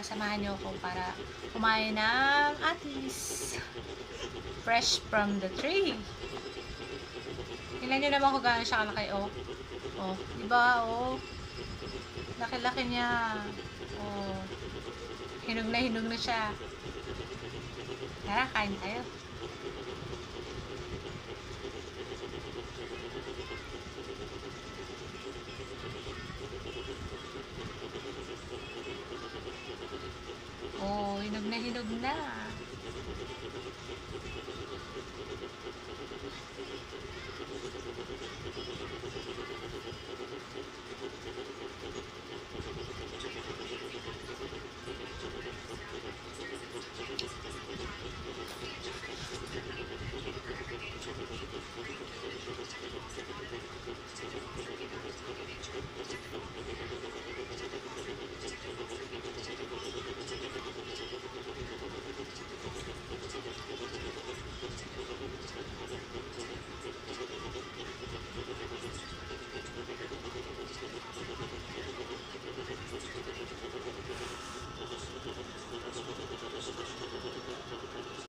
samahan niyo ako para kumain ng atis. Fresh from the tree. Tingnan niyo naman kung gaano siya kalaki, oh. Oh, di ba, oh. Laki-laki niya. Oh. Hinog na siya. Tara, kain tayo. Oh, hinog na hinog na.